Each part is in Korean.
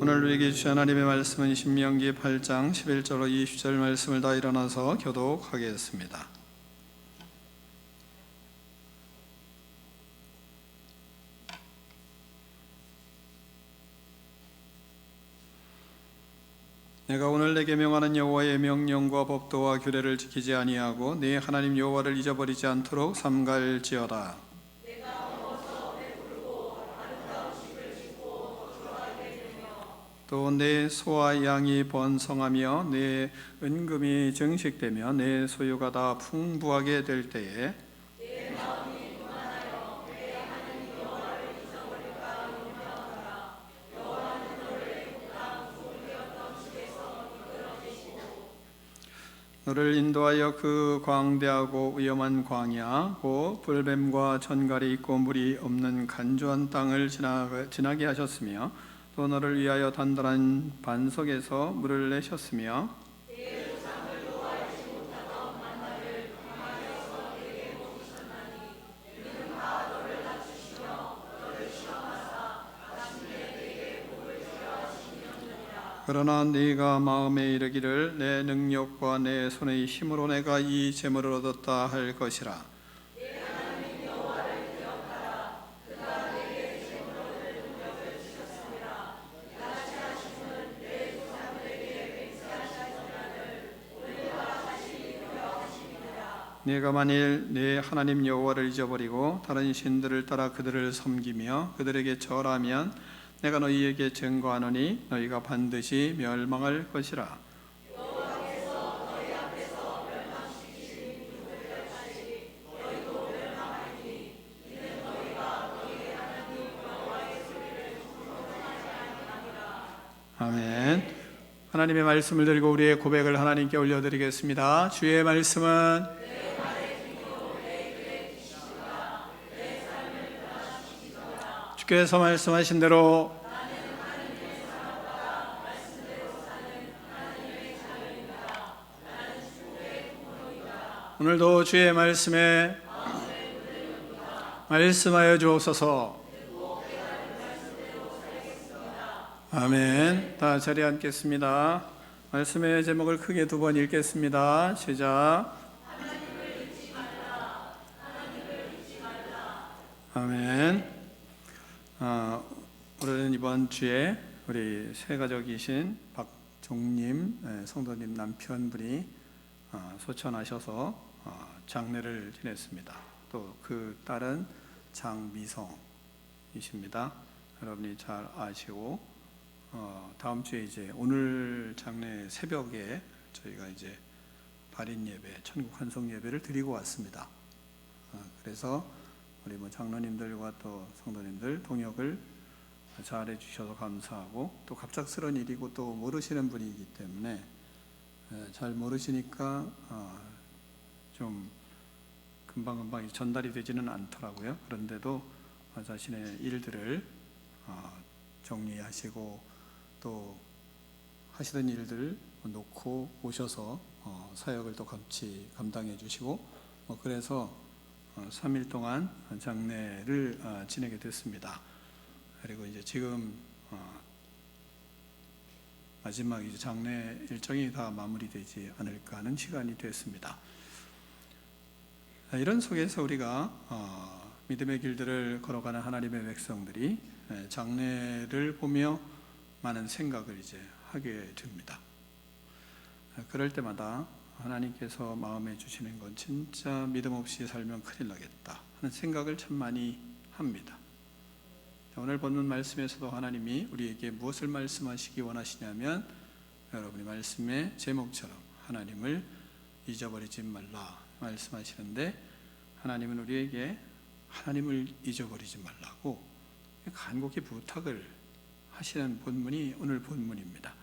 오늘 우리에게 주신 하나님의 말씀은 신명기 8장 11절로 20절 말씀을 다 일어나서 교독하겠습니다. 내가 오늘 내게 명하는 여호와의 명령과 법도와 규례를 지키지 아니하고 네 하나님 여호와를 잊어버리지 않도록 삼갈지어다. 또 내 소와 양이 번성하며 내 은금이 증식되며 내 소유가 다 풍부하게 될 때에 너를 인도하여 그 광대하고 위험한 광야 곧 불뱀과 천갈이 있고 물이 없는 간조한 땅을 지나게 하셨으며 또 너를 위하여 단단한 반석에서 물을 내셨으며 그러나 네가 마음에 이르기를 내 능력과 내 손의 힘으로 내가 이 재물을 얻었다 할 것이라. 네가 만일 내 하나님 여호와를 잊어버리고 다른 신들을 따라 그들을 섬기며 그들에게 절하면 내가 너희에게 증거하노니 너희가 반드시 멸망할 것이라. 아멘. 하나님의 말씀을 들고 우리의 고백을 하나님께 올려드리겠습니다. 주의 말씀은 주께서 말씀하신 대로 오늘도 주의 말씀에 말씀하여 주옵소서. 아멘. 다 자리에 앉겠습니다. 말씀의 제목을 크게 두 번 읽겠습니다. 시작. 아멘. 오늘은 이번 주에 우리 새가족이신 박종님 성도님 남편분이 소천하셔서 장례를 지냈습니다. 또 그 딸은 장미성이십니다. 여러분이 잘 아시고 다음 주에 이제 오늘 장례 새벽에 저희가 이제 발인 예배, 천국 환송 예배를 드리고 왔습니다. 그래서 우리 장로님들과 또 성도님들 동역을 잘 해주셔서 감사하고, 또 갑작스러운 일이고 또 모르시는 분이기 때문에 잘 모르시니까 좀 금방금방 전달이 되지는 않더라고요. 그런데도 자신의 일들을 정리하시고 또 하시던 일들 놓고 오셔서 사역을 또 같이 감당해 주시고 그래서 3일 동안 장례를 지내게 됐습니다. 그리고 이제 지금 마지막 이제 장례 일정이 다 마무리되지 않을까 하는 시간이 됐습니다. 이런 속에서 우리가 믿음의 길들을 걸어가는 하나님의 백성들이 장례를 보며 많은 생각을 이제 하게 됩니다. 그럴 때마다 하나님께서 마음에 주시는 건 진짜 믿음 없이 살면 큰일 나겠다 하는 생각을 참 많이 합니다. 오늘 본문 말씀에서도 하나님이 우리에게 무엇을 말씀하시기 원하시냐면, 여러분이 말씀의 제목처럼 하나님을 잊어버리지 말라 말씀하시는데, 하나님은 우리에게 하나님을 잊어버리지 말라고 간곡히 부탁을 하시는 본문이 오늘 본문입니다.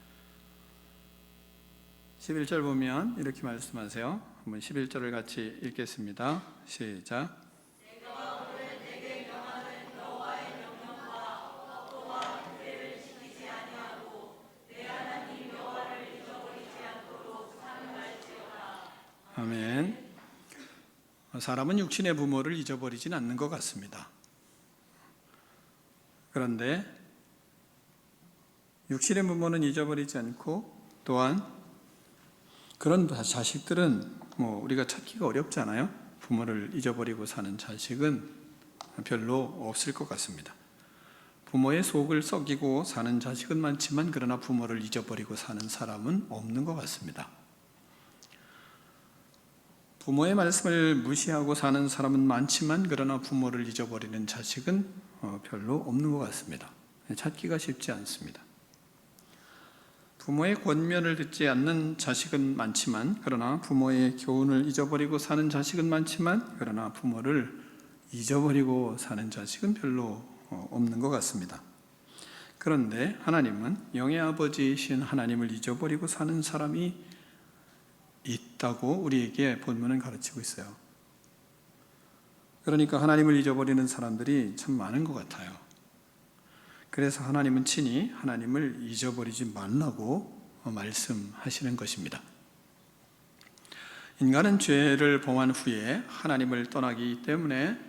11절 보면 이렇게 말씀하세요. 한번 11절을 같이 읽겠습니다. 시작. 내가 오늘 내게 명하는 여호와의 명령과 법도와 규례를 지키지 아니하고 내 하나님 여호와를 잊어버리지 않도록 삼갈지어다. 아멘. 사람은 육신의 부모를 잊어버리지는 않는 것 같습니다. 그런데 육신의 부모는 잊어버리지 않고, 또한 그런 자식들은 우리가 찾기가 어렵잖아요. 부모를 잊어버리고 사는 자식은 별로 없을 것 같습니다. 부모의 속을 썩이고 사는 자식은 많지만 그러나 부모를 잊어버리고 사는 사람은 없는 것 같습니다. 부모의 말씀을 무시하고 사는 사람은 많지만 그러나 부모를 잊어버리는 자식은 별로 없는 것 같습니다. 찾기가 쉽지 않습니다. 부모의 권면을 듣지 않는 자식은 많지만 그러나 부모의 교훈을 잊어버리고 사는 자식은 많지만 그러나 부모를 잊어버리고 사는 자식은 별로 없는 것 같습니다. 그런데 하나님은 영의 아버지이신 하나님을 잊어버리고 사는 사람이 있다고 우리에게 본문은 가르치고 있어요. 그러니까 하나님을 잊어버리는 사람들이 참 많은 것 같아요. 그래서 하나님은 친히 하나님을 잊어버리지 말라고 말씀하시는 것입니다. 인간은 죄를 범한 후에 하나님을 떠나기 때문에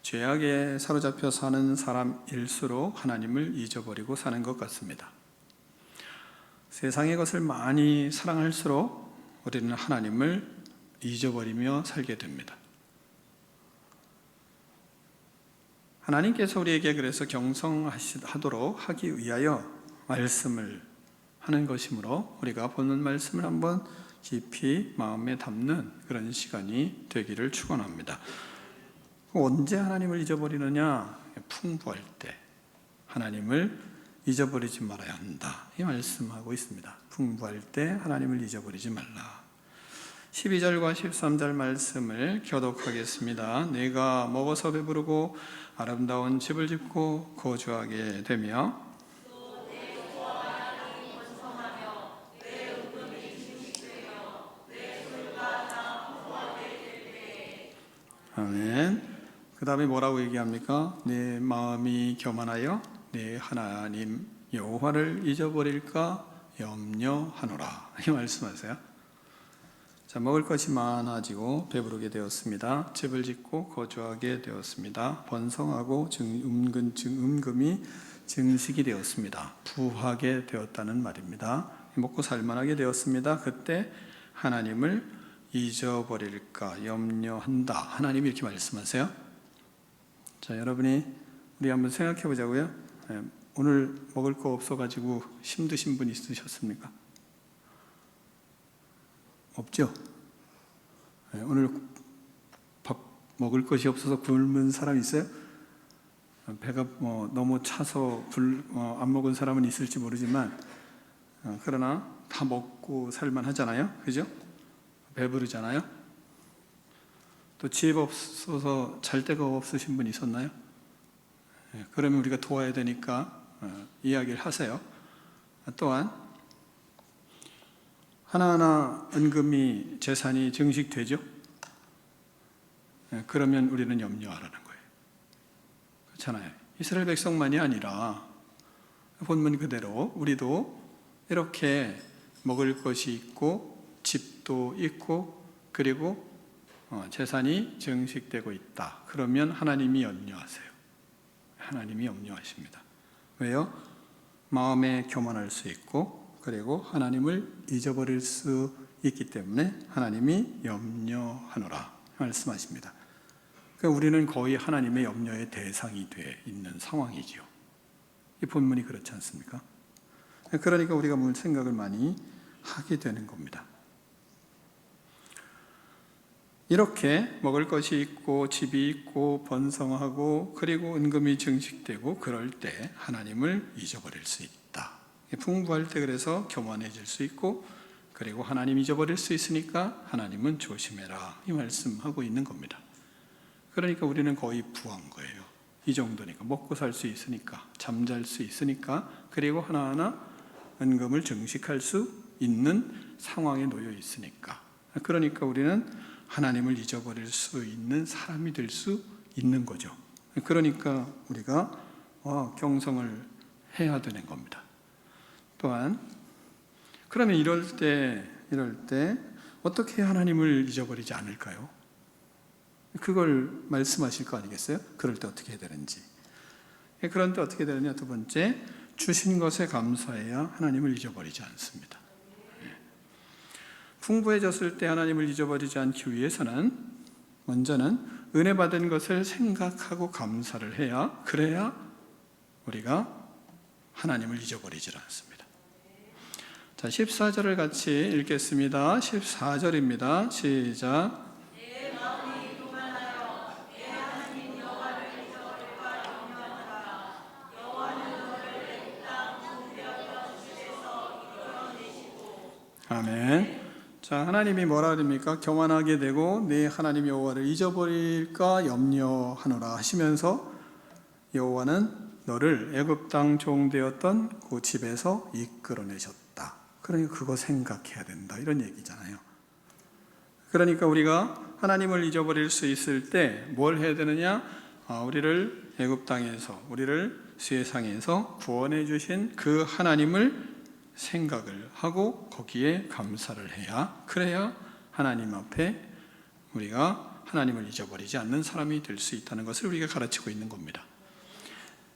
죄악에 사로잡혀 사는 사람일수록 하나님을 잊어버리고 사는 것 같습니다. 세상의 것을 많이 사랑할수록 우리는 하나님을 잊어버리며 살게 됩니다. 하나님께서 우리에게 그래서 경성하도록 하기 위하여 말씀을 하는 것이므로 우리가 본문 말씀을 한번 깊이 마음에 담는 그런 시간이 되기를 축원합니다. 언제 하나님을 잊어버리느냐? 풍부할 때 하나님을 잊어버리지 말아야 한다, 이 말씀하고 있습니다. 풍부할 때 하나님을 잊어버리지 말라. 12절과 13절 말씀을 교독하겠습니다. 내가 먹어서 배부르고 아름다운 집을 짓고 거주하게 되며 아멘. 그 다음에 뭐라고 얘기합니까? 내 마음이 교만하여 내 하나님 여호와를 잊어버릴까 염려하노라, 이 말씀하세요. 자, 먹을 것이 많아지고 배부르게 되었습니다. 집을 짓고 거주하게 되었습니다. 번성하고 음금이 증식이 되었습니다. 부하게 되었다는 말입니다. 먹고 살만하게 되었습니다. 그때 하나님을 잊어버릴까 염려한다, 하나님이 이렇게 말씀하세요. 자, 여러분이 우리 한번 생각해 보자고요. 오늘 먹을 거 없어가지고 힘드신 분 있으셨습니까? 없죠? 오늘 밥 먹을 것이 없어서 굶은 사람 있어요? 배가 너무 차서 안 먹은 사람은 있을지 모르지만 그러나 다 먹고 살만 하잖아요. 그죠? 배부르잖아요. 또 집 없어서 잘 데가 없으신 분 있었나요? 그러면 우리가 도와야 되니까 이야기를 하세요. 또한 하나하나 은금이 재산이 증식되죠? 그러면 우리는 염려하라는 거예요. 그렇잖아요. 이스라엘 백성만이 아니라 본문 그대로 우리도 이렇게 먹을 것이 있고 집도 있고 그리고 재산이 증식되고 있다. 그러면 하나님이 염려하세요. 하나님이 염려하십니다. 왜요? 마음에 교만할 수 있고 그리고 하나님을 잊어버릴 수 있기 때문에 하나님이 염려하노라 말씀하십니다. 그러니까 우리는 거의 하나님의 염려의 대상이 돼 있는 상황이지요. 이 본문이 그렇지 않습니까? 그러니까 우리가 생각을 많이 하게 되는 겁니다. 이렇게 먹을 것이 있고 집이 있고 번성하고 그리고 은금이 증식되고 그럴 때 하나님을 잊어버릴 수 있다. 풍부할 때 그래서 교만해질 수 있고 그리고 하나님 잊어버릴 수 있으니까 하나님은 조심해라, 이 말씀하고 있는 겁니다. 그러니까 우리는 거의 부한 거예요. 이 정도니까 먹고 살 수 있으니까 잠잘 수 있으니까 그리고 하나하나 은금을 증식할 수 있는 상황에 놓여 있으니까 그러니까 우리는 하나님을 잊어버릴 수 있는 사람이 될 수 있는 거죠. 그러니까 우리가 경성을 해야 되는 겁니다. 또한 그러면 이럴 때 어떻게 하나님을 잊어버리지 않을까요? 그걸 말씀하실 거 아니겠어요? 그럴 때 어떻게 해야 되는지. 그런 때 어떻게 되느냐? 두 번째, 주신 것에 감사해야 하나님을 잊어버리지 않습니다. 풍부해졌을 때 하나님을 잊어버리지 않기 위해서는 먼저는 은혜 받은 것을 생각하고 감사를 해야, 그래야 우리가 하나님을 잊어버리지 않습니다. 자, 14절을 같이 읽겠습니다. 14절입니다. 시작. 아멘. 자, 하나님이 뭐라 그럽니까? 교만하게 되고 내 하나님 여호와를 잊어버릴까 염려하노라 하시면서 여호와는 너를 애굽 땅 종되었던 그 집에서 이끌어내셨다. 그러니까 그거 생각해야 된다, 이런 얘기잖아요. 그러니까 우리가 하나님을 잊어버릴 수 있을 때 뭘 해야 되느냐? 우리를 애굽 땅에서, 우리를 세상에서 구원해 주신 그 하나님을 생각을 하고 거기에 감사를 해야, 그래야 하나님 앞에 우리가 하나님을 잊어버리지 않는 사람이 될 수 있다는 것을 우리가 가르치고 있는 겁니다.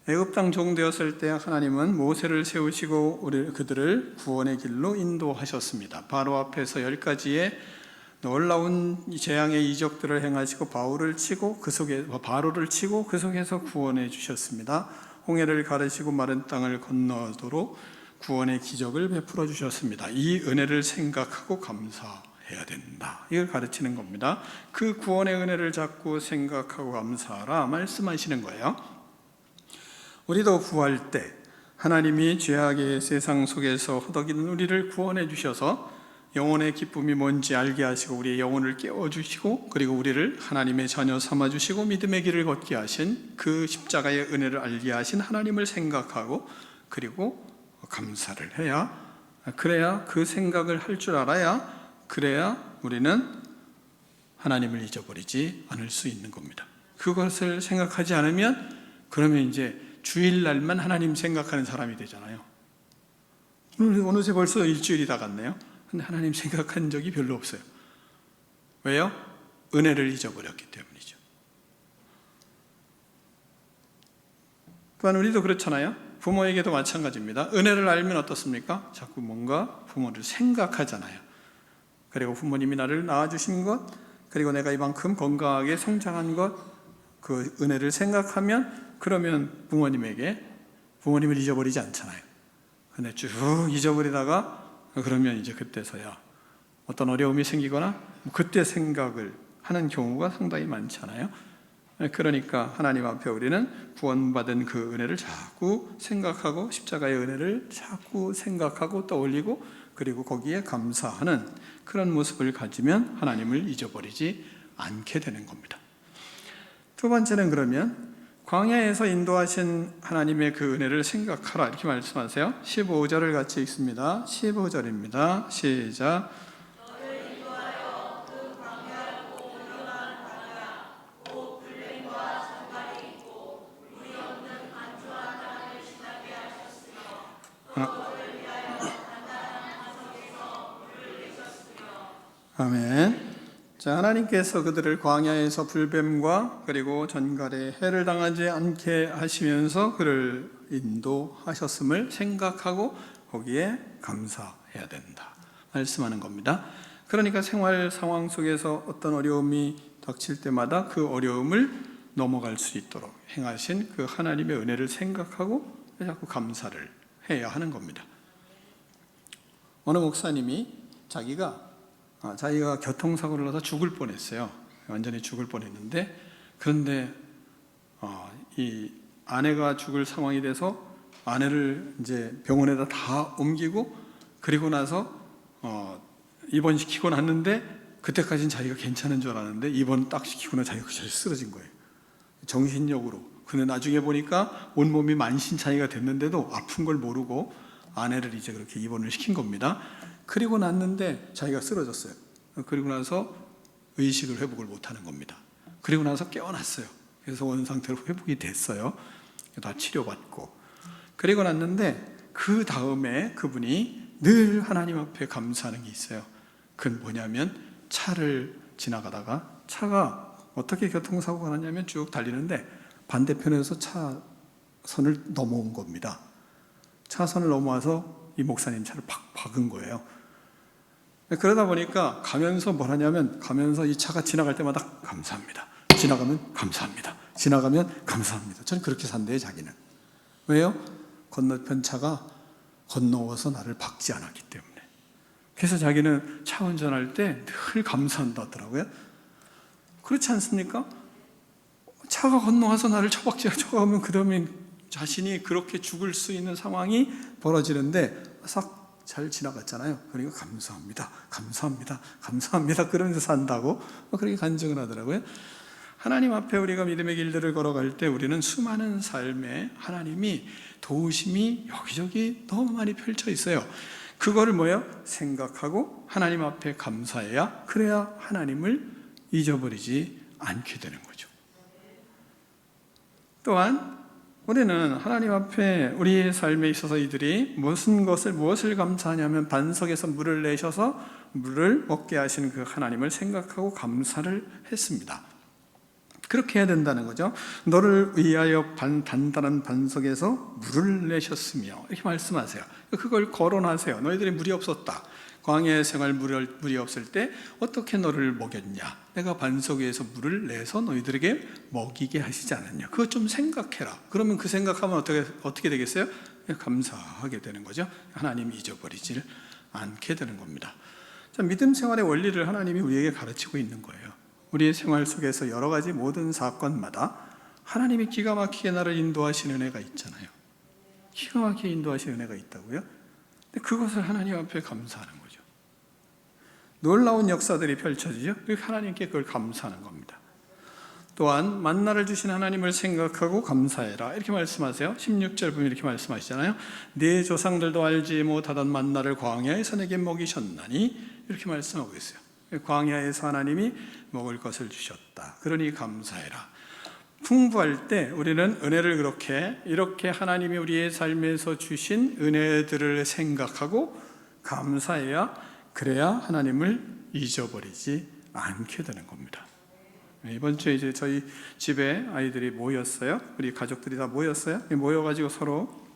애굽 땅 종되었을 때 하나님은 모세를 세우시고 그들을 구원의 길로 인도하셨습니다. 바로 앞에서 10가지의 놀라운 재앙의 이적들을 행하시고 바로를 치고 그 속에서 구원해 주셨습니다. 홍해를 가르시고 마른 땅을 건너도록 구원의 기적을 베풀어 주셨습니다. 이 은혜를 생각하고 감사해야 된다, 이걸 가르치는 겁니다. 그 구원의 은혜를 자꾸 생각하고 감사하라 말씀하시는 거예요. 우리도 구할 때 하나님이 죄악의 세상 속에서 허덕이는 우리를 구원해 주셔서 영혼의 기쁨이 뭔지 알게 하시고 우리의 영혼을 깨워주시고, 그리고 우리를 하나님의 자녀 삼아주시고 믿음의 길을 걷게 하신 그 십자가의 은혜를 알게 하신 하나님을 생각하고 그리고 감사를 해야, 그래야 그 생각을 할 줄 알아야, 그래야 우리는 하나님을 잊어버리지 않을 수 있는 겁니다. 그것을 생각하지 않으면 그러면 이제 주일날만 하나님 생각하는 사람이 되잖아요. 어느새 벌써 일주일이 다 갔네요. 근데 하나님 생각한 적이 별로 없어요. 왜요? 은혜를 잊어버렸기 때문이죠. 또한 우리도 그렇잖아요. 부모에게도 마찬가지입니다. 은혜를 알면 어떻습니까? 자꾸 뭔가 부모를 생각하잖아요. 그리고 부모님이 나를 낳아주신 것, 그리고 내가 이만큼 건강하게 성장한 것, 그 은혜를 생각하면 그러면 부모님을 잊어버리지 않잖아요. 근데 쭉 잊어버리다가 그러면 이제 그때서야 어떤 어려움이 생기거나 그때 생각을 하는 경우가 상당히 많잖아요. 그러니까 하나님 앞에 우리는 구원받은 그 은혜를 자꾸 생각하고 십자가의 은혜를 자꾸 생각하고 떠올리고 그리고 거기에 감사하는 그런 모습을 가지면 하나님을 잊어버리지 않게 되는 겁니다. 두 번째는 그러면 광야에서 인도하신 하나님의 그 은혜를 생각하라 이렇게 말씀하세요. 15절을 같이 읽습니다. 15절입니다. 시작. 아멘. 자, 하나님께서 그들을 광야에서 불뱀과 그리고 전갈에 해를 당하지 않게 하시면서 그를 인도하셨음을 생각하고 거기에 감사해야 된다 말씀하는 겁니다. 그러니까 생활 상황 속에서 어떤 어려움이 닥칠 때마다 그 어려움을 넘어갈 수 있도록 행하신 그 하나님의 은혜를 생각하고 자꾸 감사를 해야 하는 겁니다. 어느 목사님이 자기가 교통사고를 나서 죽을 뻔했어요. 완전히 죽을 뻔했는데, 그런데 이 아내가 죽을 상황이 돼서 아내를 이제 병원에다 다 옮기고 그리고 나서 입원시키고 났는데, 그때까지는 자기가 괜찮은 줄 알았는데 입원 딱 시키고 나서 자기가 그저 쓰러진 거예요. 정신력으로. 근데 나중에 보니까 온몸이 만신창이가 됐는데도 아픈 걸 모르고 아내를 이제 그렇게 입원을 시킨 겁니다. 그리고 났는데 자기가 쓰러졌어요. 그리고 나서 의식을 회복을 못하는 겁니다. 그리고 나서 깨어났어요. 그래서 원상태로 회복이 됐어요. 다 치료받고. 그리고 났는데 그 다음에 그분이 늘 하나님 앞에 감사하는 게 있어요. 그건 뭐냐면 차를 지나가다가 차가 어떻게 교통사고가 났냐면 쭉 달리는데 반대편에서 차선을 넘어온 겁니다. 차선을 넘어와서 이 목사님 차를 팍 박은 거예요. 그러다 보니까 가면서 뭘 하냐면, 가면서 이 차가 지나갈 때마다 감사합니다. 지나가면 감사합니다. 지나가면 감사합니다. 저는 그렇게 산대요, 자기는. 왜요? 건너편 차가 건너와서 나를 박지 않았기 때문에. 그래서 자기는 차 운전할 때 늘 감사한다 하더라고요. 그렇지 않습니까? 차가 건너와서 나를 쳐박지하면 그 다음에 자신이 그렇게 죽을 수 있는 상황이 벌어지는데 싹 잘 지나갔잖아요. 그러니까 감사합니다, 감사합니다, 감사합니다 그러면서 산다고 그렇게 간증을 하더라고요. 하나님 앞에 우리가 믿음의 길들을 걸어갈 때 우리는 수많은 삶에 하나님이 도우심이 여기저기 너무 많이 펼쳐 있어요. 그거를 뭐예요? 생각하고 하나님 앞에 감사해야, 그래야 하나님을 잊어버리지 않게 되는 거죠. 또한 우리는 하나님 앞에 우리의 삶에 있어서 이들이 무엇을 감사하냐면, 반석에서 물을 내셔서 물을 먹게 하시는 그 하나님을 생각하고 감사를 했습니다. 그렇게 해야 된다는 거죠. 너를 위하여 단단한 반석에서 물을 내셨으며, 이렇게 말씀하세요. 그걸 거론하세요. 너희들이 물이 없었다. 광야의 생활 물이 없을 때 어떻게 너를 먹였냐? 내가 반석 위에서 물을 내서 너희들에게 먹이게 하시지 않았냐? 그것 좀 생각해라. 그러면 그 생각하면 어떻게 되겠어요? 감사하게 되는 거죠. 하나님이 잊어버리질 않게 되는 겁니다. 자, 믿음 생활의 원리를 하나님이 우리에게 가르치고 있는 거예요. 우리의 생활 속에서 여러 가지 모든 사건마다 하나님이 기가 막히게 나를 인도하시는 은혜가 있잖아요. 기가 막히게 인도하시는 은혜가 있다고요? 근데 그것을 하나님 앞에 감사하는 거죠. 놀라운 역사들이 펼쳐지죠. 하나님께 그걸 감사하는 겁니다. 또한 만나를 주신 하나님을 생각하고 감사해라, 이렇게 말씀하세요. 16절 보면 이렇게 말씀하시잖아요. 네 조상들도 알지 못하던 만나를 광야에서 내게 먹이셨나니, 이렇게 말씀하고 있어요. 광야에서 하나님이 먹을 것을 주셨다. 그러니 감사해라. 풍부할 때 우리는 은혜를 이렇게 하나님이 우리의 삶에서 주신 은혜들을 생각하고 감사해야, 그래야 하나님을 잊어버리지 않게 되는 겁니다. 이번 주에 이제 저희 집에 아이들이 모였어요. 우리 가족들이 다 모였어요. 모여가지고 서로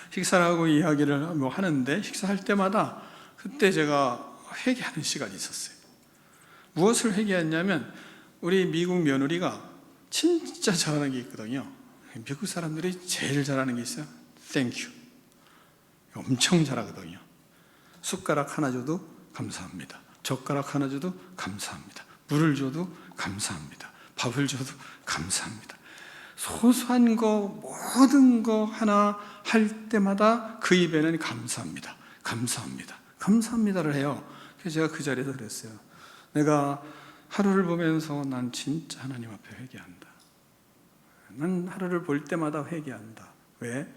식사를 하고 이야기를 하는데, 식사할 때마다 그때 제가 회개하는 시간이 있었어요. 무엇을 회개했냐면, 우리 미국 며느리가 진짜 잘하는 게 있거든요. 미국 사람들이 제일 잘하는 게 있어요. Thank you. 엄청 잘하거든요. 숟가락 하나 줘도 감사합니다. 젓가락 하나 줘도 감사합니다. 물을 줘도 감사합니다. 밥을 줘도 감사합니다. 소소한 거, 모든 거 하나 할 때마다 그 입에는 감사합니다, 감사합니다, 감사합니다를 해요. 그래서 제가 그 자리에서 그랬어요. 내가 하루를 보면서 난 진짜 하나님 앞에 회개한다. 난 하루를 볼 때마다 회개한다. 왜?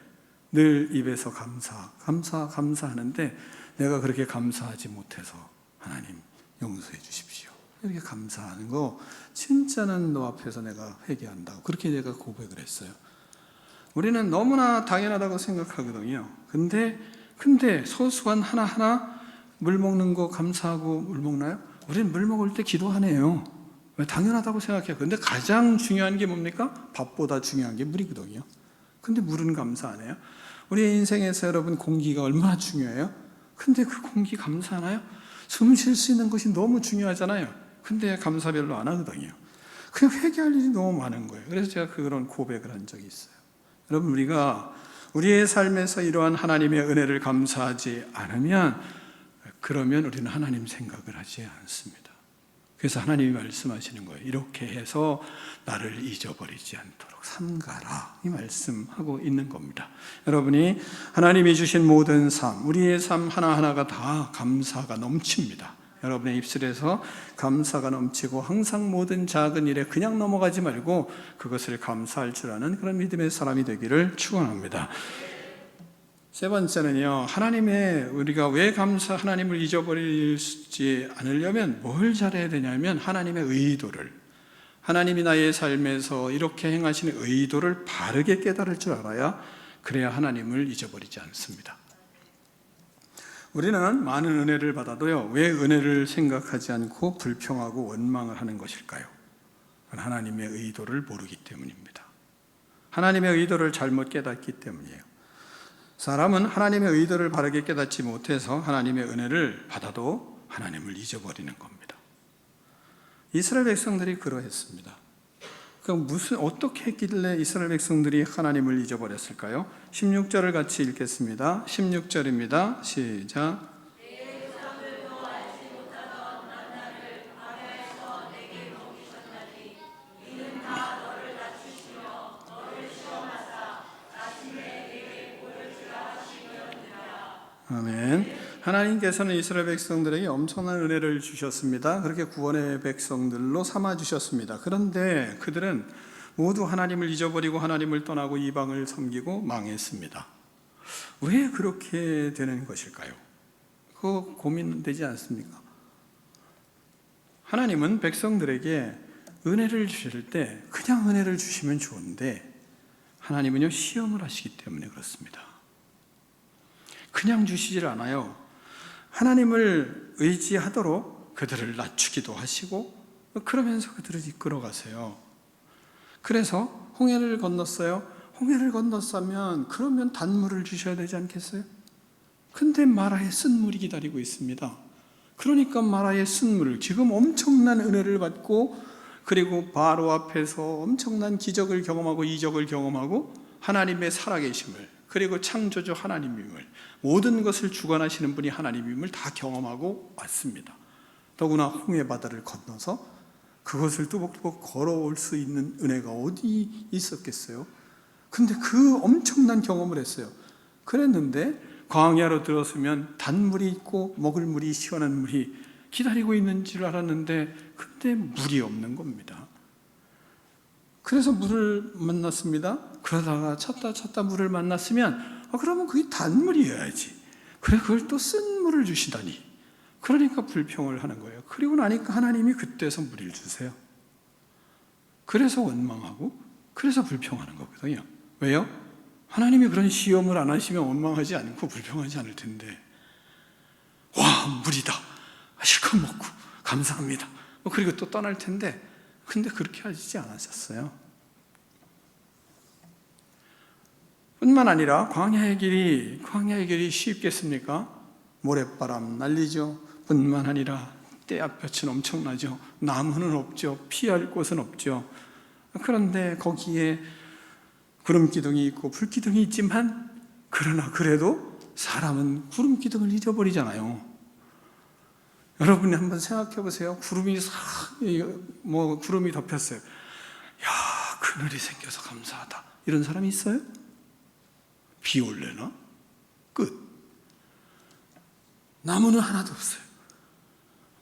늘 입에서 감사하는데 내가 그렇게 감사하지 못해서 하나님 용서해 주십시오. 이렇게 감사하는 거 진짜는 너 앞에서 내가 회개한다고, 그렇게 내가 고백을 했어요. 우리는 너무나 당연하다고 생각하거든요. 근데 소소한 하나하나 물 먹는 거 감사하고 물 먹나요? 우리는 물 먹을 때 기도하네요. 왜? 당연하다고 생각해요. 근데 가장 중요한 게 뭡니까? 밥보다 중요한 게 물이거든요. 근데 물은 감사 안 해요? 우리의 인생에서 여러분 공기가 얼마나 중요해요? 근데 그 공기 감사하나요? 숨 쉴 수 있는 것이 너무 중요하잖아요. 근데 감사 별로 안 하거든요. 그냥 회개할 일이 너무 많은 거예요. 그래서 제가 그런 고백을 한 적이 있어요. 여러분, 우리가 우리의 삶에서 이러한 하나님의 은혜를 감사하지 않으면, 그러면 우리는 하나님 생각을 하지 않습니다. 그래서 하나님이 말씀하시는 거예요. 이렇게 해서 나를 잊어버리지 않도록 삼가라, 이 말씀하고 있는 겁니다. 여러분이 하나님이 주신 모든 삶, 우리의 삶 하나하나가 다 감사가 넘칩니다. 여러분의 입술에서 감사가 넘치고 항상 모든 작은 일에 그냥 넘어가지 말고 그것을 감사할 줄 아는 그런 믿음의 사람이 되기를 축원합니다. 세 번째는요, 우리가 왜 하나님을 잊어버리지 않으려면 뭘 잘해야 되냐면, 하나님의 의도를, 하나님이 나의 삶에서 이렇게 행하시는 의도를 바르게 깨달을 줄 알아야, 그래야 하나님을 잊어버리지 않습니다. 우리는 많은 은혜를 받아도요, 왜 은혜를 생각하지 않고 불평하고 원망을 하는 것일까요? 하나님의 의도를 모르기 때문입니다. 하나님의 의도를 잘못 깨닫기 때문이에요. 사람은 하나님의 의도를 바르게 깨닫지 못해서 하나님의 은혜를 받아도 하나님을 잊어버리는 겁니다. 이스라엘 백성들이 그러했습니다. 그럼 어떻게 했길래 이스라엘 백성들이 하나님을 잊어버렸을까요? 16절을 같이 읽겠습니다. 16절입니다. 시작. 아멘. 하나님께서는 이스라엘 백성들에게 엄청난 은혜를 주셨습니다. 그렇게 구원의 백성들로 삼아 주셨습니다. 그런데 그들은 모두 하나님을 잊어버리고 하나님을 떠나고 이방을 섬기고 망했습니다. 왜 그렇게 되는 것일까요? 그거 고민되지 않습니까? 하나님은 백성들에게 은혜를 주실 때 그냥 은혜를 주시면 좋은데 하나님은요, 시험을 하시기 때문에 그렇습니다. 그냥 주시질 않아요. 하나님을 의지하도록 그들을 낮추기도 하시고 그러면서 그들을 이끌어 가세요. 그래서 홍해를 건넜어요. 홍해를 건넜으면 그러면 단물을 주셔야 되지 않겠어요? 근데 마라의 쓴물이 기다리고 있습니다. 그러니까 마라의 쓴물을 지금 엄청난 은혜를 받고 그리고 바로 앞에서 엄청난 기적을 경험하고 이적을 경험하고 하나님의 살아계심을 그리고 창조주 하나님임을 모든 것을 주관하시는 분이 하나님임을 다 경험하고 왔습니다. 더구나 홍해 바다를 건너서 그것을 뚜벅뚜벅 걸어올 수 있는 은혜가 어디 있었겠어요? 근데 그 엄청난 경험을 했어요. 그랬는데 광야로 들어서면 단물이 있고 먹을 물이 시원한 물이 기다리고 있는 줄 알았는데 근데 물이 없는 겁니다. 그래서 물을 만났습니다. 그러다가 찾다 물을 만났으면 그러면 그게 단물이어야지. 그래 그걸 또 쓴 물을 주시다니. 그러니까 불평을 하는 거예요. 그리고 나니까 하나님이 그때서 물을 주세요. 그래서 원망하고 그래서 불평하는 거거든요. 왜요? 하나님이 그런 시험을 안 하시면 원망하지 않고 불평하지 않을 텐데 와 물이다. 실컷 먹고 감사합니다. 그리고 또 떠날 텐데 근데 그렇게 하지 않으셨어요. 뿐만 아니라 광야의 길이 쉽겠습니까? 모래바람 날리죠. 뿐만 아니라 떼약볕은 엄청나죠. 나무는 없죠. 피할 곳은 없죠. 그런데 거기에 구름기둥이 있고 불기둥이 있지만 그러나 그래도 사람은 구름기둥을 잊어버리잖아요. 여러분이 한번 생각해 보세요. 구름이 덮였어요. 야, 그늘이 생겨서 감사하다. 이런 사람이 있어요? 비 올래나? 끝. 나무는 하나도 없어요.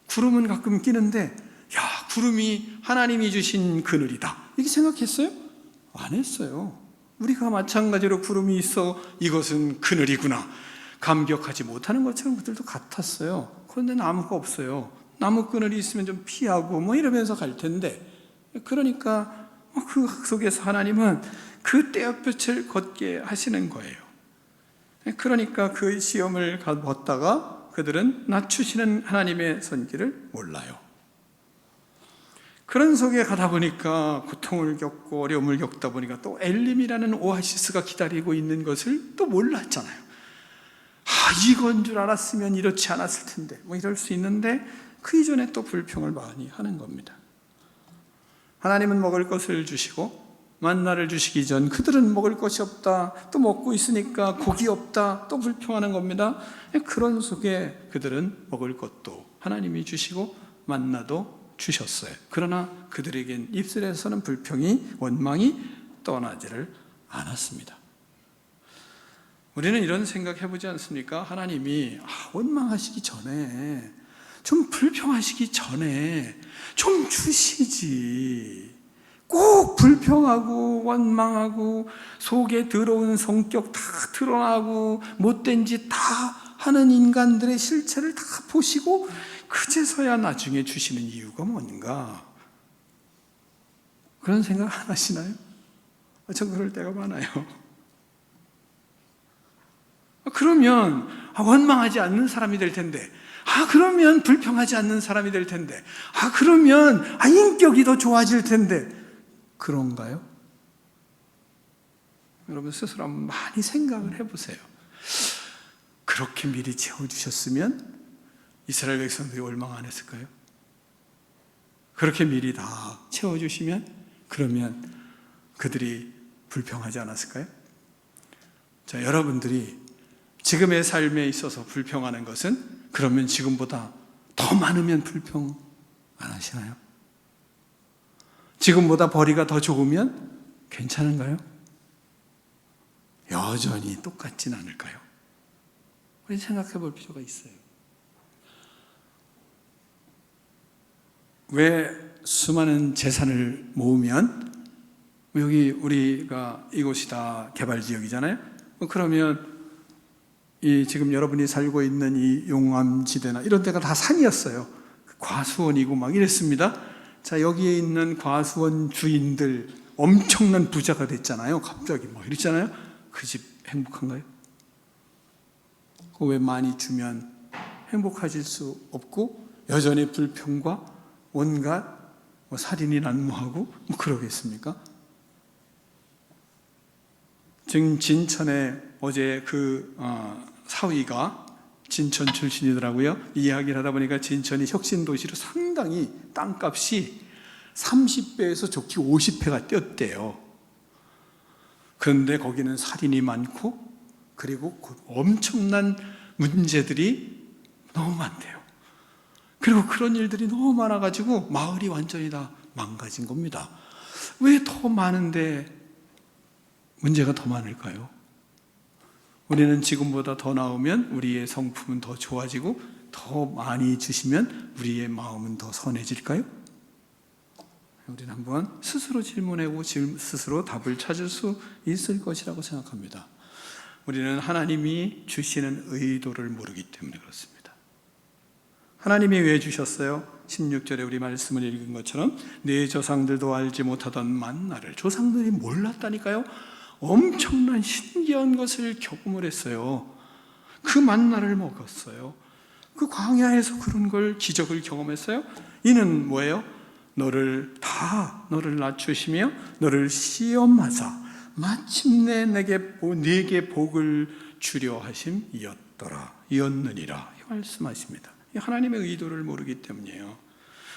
구름은 가끔 끼는데, 야, 구름이 하나님이 주신 그늘이다. 이렇게 생각했어요? 안 했어요. 우리가 마찬가지로 구름이 있어 이것은 그늘이구나. 감격하지 못하는 것처럼 그들도 같았어요. 그런데 나무가 없어요. 나무 그늘이 있으면 좀 피하고 이러면서 갈 텐데 그러니까 그 속에서 하나님은 그 떼약볕을 걷게 하시는 거예요. 그러니까 그 시험을 벗다가 그들은 낮추시는 하나님의 손길을 몰라요. 그런 속에 가다 보니까 고통을 겪고 어려움을 겪다 보니까 또 엘림이라는 오아시스가 기다리고 있는 것을 또 몰랐잖아요. 이건 줄 알았으면 이렇지 않았을 텐데 이럴 수 있는데 그 이전에 또 불평을 많이 하는 겁니다. 하나님은 먹을 것을 주시고 만나를 주시기 전 그들은 먹을 것이 없다, 또 먹고 있으니까 고기 없다, 또 불평하는 겁니다. 그런 속에 그들은 먹을 것도 하나님이 주시고 만나도 주셨어요. 그러나 그들에겐 입술에서는 불평이 원망이 떠나지를 않았습니다. 우리는 이런 생각 해보지 않습니까? 하나님이 원망하시기 전에 좀 불평하시기 전에 좀 주시지. 꼭 불평하고 원망하고 속에 들어온 성격 다 드러나고 못된 짓 다 하는 인간들의 실체를 다 보시고 그제서야 나중에 주시는 이유가 뭔가? 그런 생각 안 하시나요? 저 그럴 때가 많아요. 그러면 원망하지 않는 사람이 될 텐데, 그러면 불평하지 않는 사람이 될 텐데, 그러면 인격이 더 좋아질 텐데, 그런가요? 여러분 스스로 많이 생각을 해보세요. 그렇게 미리 채워주셨으면 이스라엘 백성들이 원망 안 했을까요? 그렇게 미리 다 채워주시면 그러면 그들이 불평하지 않았을까요? 자, 여러분들이 지금의 삶에 있어서 불평하는 것은 그러면 지금보다 더 많으면 불평 안 하시나요? 지금보다 벌이가 더 좋으면 괜찮은가요? 여전히 똑같진 않을까요? 우리 생각해 볼 필요가 있어요. 왜 수많은 재산을 모으면 여기 우리가 이곳이 다 개발지역이잖아요. 그러면 이 지금 여러분이 살고 있는 이 용암지대나 이런 데가 다 산이었어요. 과수원이고 막 이랬습니다. 자, 여기에 있는 과수원 주인들 엄청난 부자가 됐잖아요. 갑자기 막 이랬잖아요. 그 집 행복한가요? 왜 많이 주면 행복하실 수 없고 여전히 불평과 온갖 살인이 난무하고 그러겠습니까? 지금 진천에 어제 그 사위가 진천 출신이더라고요. 이야기를 하다 보니까 진천이 혁신도시로 상당히 땅값이 30배에서 좋게 50배가 뛰었대요. 그런데 거기는 살인이 많고 그리고 엄청난 문제들이 너무 많대요. 그리고 그런 일들이 너무 많아가지고 마을이 완전히 다 망가진 겁니다. 왜 더 많은데 문제가 더 많을까요? 우리는 지금보다 더 나오면 우리의 성품은 더 좋아지고 더 많이 주시면 우리의 마음은 더 선해질까요? 우리는 한번 스스로 질문하고 스스로 답을 찾을 수 있을 것이라고 생각합니다. 우리는 하나님이 주시는 의도를 모르기 때문에 그렇습니다. 하나님이 왜 주셨어요? 16절에 우리 말씀을 읽은 것처럼 내 조상들도 알지 못하던 만나를 조상들이 몰랐다니까요. 엄청난 신기한 것을 경험을 했어요. 그 만나를 먹었어요. 그 광야에서 그런 걸 기적을 경험했어요. 이는 뭐예요? 너를 낮추시며 너를 시험하사 마침내 네게 복을 주려 하심이었느니라 말씀하십니다. 하나님의 의도를 모르기 때문이에요.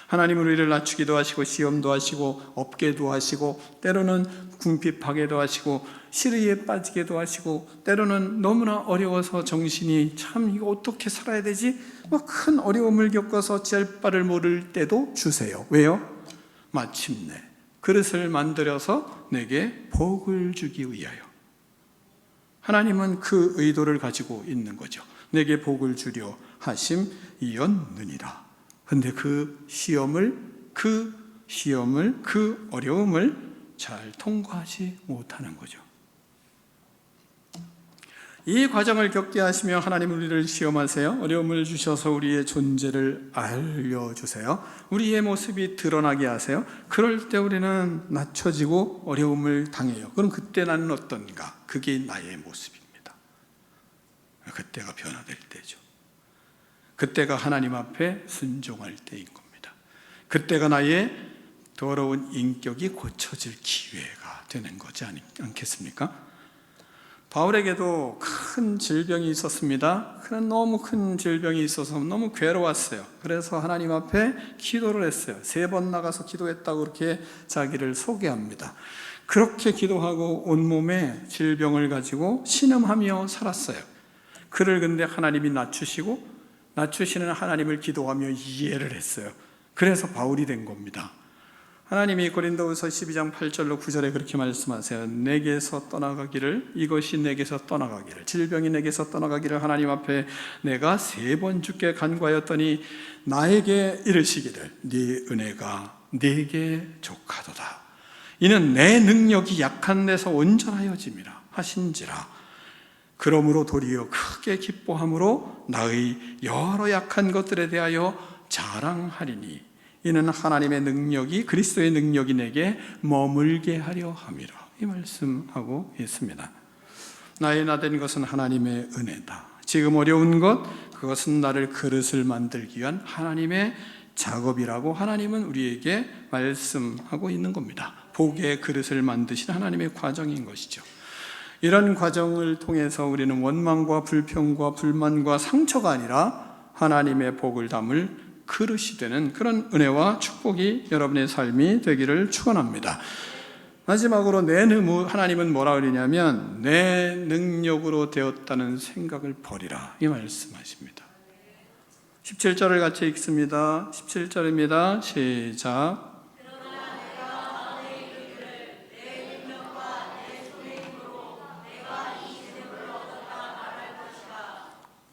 하나님은 우리를 낮추기도 하시고 시험도 하시고 없게도 하시고 때로는 궁핍하게도 하시고 시리에 빠지게도 하시고 때로는 너무나 어려워서 정신이 참 이거 어떻게 살아야 되지? 큰 어려움을 겪어서 짤 바를 모를 때도 주세요. 왜요? 마침내 그릇을 만들어서 내게 복을 주기 위하여. 하나님은 그 의도를 가지고 있는 거죠. 내게 복을 주려 하심이었느니라. 그런데 그 어려움을 잘 통과하지 못하는 거죠. 이 과정을 겪게 하시며 하나님은 우리를 시험하세요. 어려움을 주셔서 우리의 존재를 알려주세요. 우리의 모습이 드러나게 하세요. 그럴 때 우리는 낮춰지고 어려움을 당해요. 그럼 그때 나는 어떤가? 그게 나의 모습입니다. 그때가 변화될 때죠. 그때가 하나님 앞에 순종할 때인 겁니다. 그때가 나의 더러운 인격이 고쳐질 기회가 되는 거지 않겠습니까? 바울에게도 큰 질병이 있었습니다. 너무 큰 질병이 있어서 너무 괴로웠어요. 그래서 하나님 앞에 기도를 했어요. 3번 나가서 기도했다고 그렇게 자기를 소개합니다. 그렇게 기도하고 온몸에 질병을 가지고 신음하며 살았어요. 그를 근데 하나님이 낮추시는 하나님을 기도하며 이해를 했어요. 그래서 바울이 된 겁니다. 하나님이 고린도후서 12장 8절로 9절에 그렇게 말씀하세요. 내게서 떠나가기를, 이것이 내게서 떠나가기를, 질병이 내게서 떠나가기를 하나님 앞에 내가 3번 주께 간구하였더니 나에게 이르시기를 네 은혜가 내게 족하도다. 이는 내 능력이 약한 데서 온전하여짐이라 하신지라. 그러므로 도리어 크게 기뻐함으로 나의 여러 약한 것들에 대하여 자랑하리니 이는 하나님의 능력이, 그리스도의 능력이 내게 머물게 하려 함이라. 이 말씀하고 있습니다. 나의 나된 것은 하나님의 은혜다. 지금 어려운 것, 그것은 나를 그릇을 만들기 위한 하나님의 작업이라고 하나님은 우리에게 말씀하고 있는 겁니다. 복의 그릇을 만드신 하나님의 과정인 것이죠. 이런 과정을 통해서 우리는 원망과 불평과 불만과 상처가 아니라 하나님의 복을 담을 그릇이 되는 그런 은혜와 축복이 여러분의 삶이 되기를 축원합니다. 마지막으로 하나님은 뭐라 그러냐면 내 능력으로 되었다는 생각을 버리라, 이 말씀하십니다. 17절을 같이 읽습니다. 17절입니다. 시작.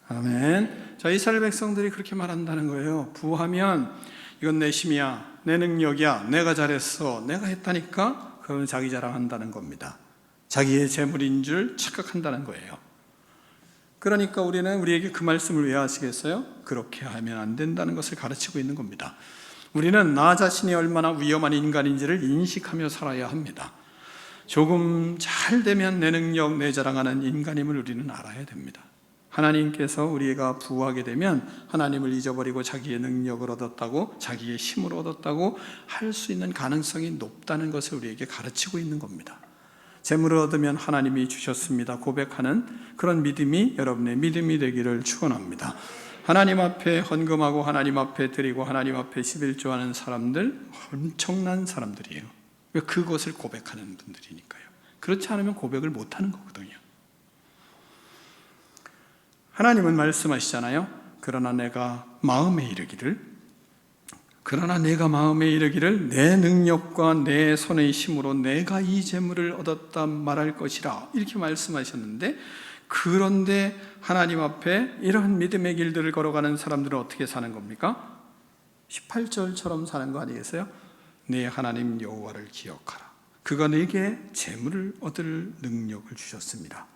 아멘. 자, 이스라엘 백성들이 그렇게 말한다는 거예요. 부하면 이건 내 힘이야, 내 능력이야, 내가 잘했어, 내가 했다니까. 그건 자기 자랑한다는 겁니다. 자기의 재물인 줄 착각한다는 거예요. 그러니까 우리에게 그 말씀을 왜 하시겠어요? 그렇게 하면 안 된다는 것을 가르치고 있는 겁니다. 우리는 나 자신이 얼마나 위험한 인간인지를 인식하며 살아야 합니다. 조금 잘 되면 내 능력, 내 자랑하는 인간임을 우리는 알아야 됩니다. 하나님께서 우리가 부하게 되면 하나님을 잊어버리고 자기의 능력을 얻었다고, 자기의 힘을 얻었다고 할 수 있는 가능성이 높다는 것을 우리에게 가르치고 있는 겁니다. 재물을 얻으면 하나님이 주셨습니다 고백하는 그런 믿음이 여러분의 믿음이 되기를 축원합니다. 하나님 앞에 헌금하고 하나님 앞에 드리고 하나님 앞에 11조하는 사람들, 엄청난 사람들이에요. 왜? 그것을 고백하는 분들이니까요. 그렇지 않으면 고백을 못하는 거거든요. 하나님은 말씀하시잖아요. 그러나 내가 마음에 이르기를 내 능력과 내 손의 힘으로 내가 이 재물을 얻었다 말할 것이라, 이렇게 말씀하셨는데, 그런데 하나님 앞에 이런 믿음의 길들을 걸어가는 사람들은 어떻게 사는 겁니까? 18절처럼 사는 거 아니겠어요? 내 하나님 여호와를 기억하라. 그가 내게 재물을 얻을 능력을 주셨습니다.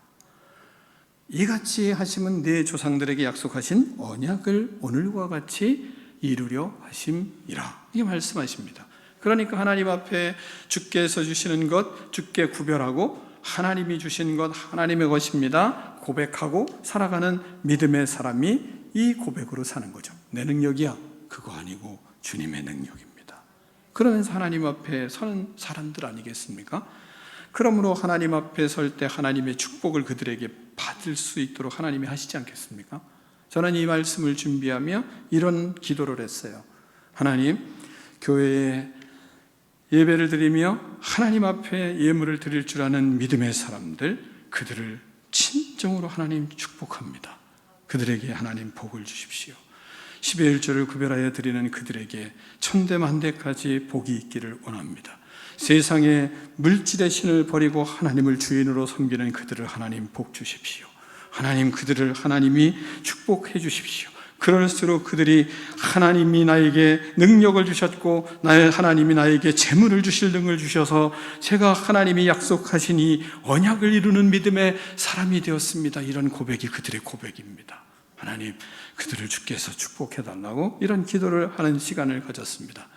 이같이 하심은 내 조상들에게 약속하신 언약을 오늘과 같이 이루려 하심이라, 이게 말씀하십니다. 그러니까 하나님 앞에 주께서 주시는 것 주께 구별하고 하나님이 주신 것 하나님의 것입니다 고백하고 살아가는 믿음의 사람이 이 고백으로 사는 거죠. 내 능력이야, 그거 아니고 주님의 능력입니다. 그러면서 하나님 앞에 서는 사람들 아니겠습니까? 그러므로 하나님 앞에 설 때 하나님의 축복을 그들에게 받을 수 있도록 하나님이 하시지 않겠습니까? 저는 이 말씀을 준비하며 이런 기도를 했어요. 하나님, 교회에 예배를 드리며 하나님 앞에 예물을 드릴 줄 아는 믿음의 사람들, 그들을 진정으로 하나님 축복합니다. 그들에게 하나님 복을 주십시오. 10의 1조를 구별하여 드리는 그들에게 천대만대까지 복이 있기를 원합니다. 세상에 물질의 신을 버리고 하나님을 주인으로 섬기는 그들을 하나님 복 주십시오. 하나님, 그들을 하나님이 축복해 주십시오. 그럴수록 그들이 하나님이 나에게 능력을 주셨고 하나님이 나에게 재물을 주실 능을 주셔서 제가 하나님이 약속하신 이 언약을 이루는 믿음의 사람이 되었습니다. 이런 고백이 그들의 고백입니다. 하나님, 그들을 주께서 축복해 달라고 이런 기도를 하는 시간을 가졌습니다.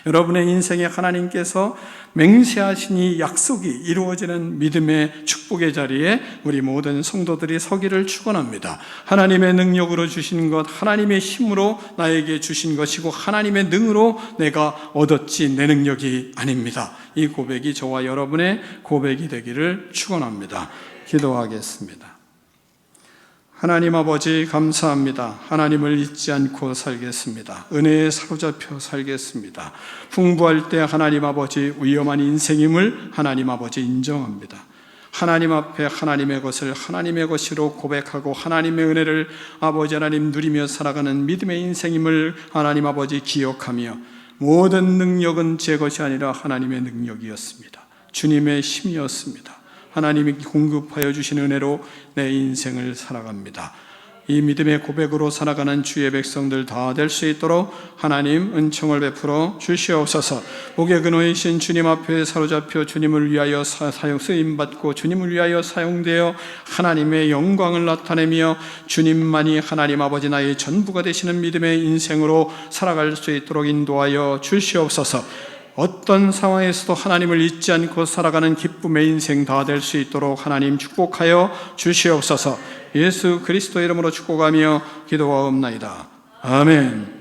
여러분의 인생에 하나님께서 맹세하신 이 약속이 이루어지는 믿음의 축복의 자리에 우리 모든 성도들이 서기를 축원합니다. 하나님의 능력으로 주신 것, 하나님의 힘으로 나에게 주신 것이고 하나님의 능으로 내가 얻었지 내 능력이 아닙니다. 이 고백이 저와 여러분의 고백이 되기를 축원합니다. 기도하겠습니다. 하나님 아버지, 감사합니다. 하나님을 잊지 않고 살겠습니다. 은혜에 사로잡혀 살겠습니다. 풍부할 때 하나님 아버지 위험한 인생임을 하나님 아버지 인정합니다. 하나님 앞에 하나님의 것을 하나님의 것으로 고백하고 하나님의 은혜를 아버지 하나님 누리며 살아가는 믿음의 인생임을 하나님 아버지 기억하며 모든 능력은 제 것이 아니라 하나님의 능력이었습니다. 주님의 힘이었습니다. 하나님이 공급하여 주신 은혜로 내 인생을 살아갑니다. 이 믿음의 고백으로 살아가는 주의 백성들 다 될 수 있도록 하나님 은총을 베풀어 주시옵소서. 복의 근원이신 주님 앞에 사로잡혀 주님을 위하여 쓰임받고 주님을 위하여 사용되어 하나님의 영광을 나타내며 주님만이 하나님 아버지 나의 전부가 되시는 믿음의 인생으로 살아갈 수 있도록 인도하여 주시옵소서. 어떤 상황에서도 하나님을 잊지 않고 살아가는 기쁨의 인생 다 될 수 있도록 하나님 축복하여 주시옵소서. 예수 그리스도 이름으로 축복하며 기도하옵나이다. 아멘.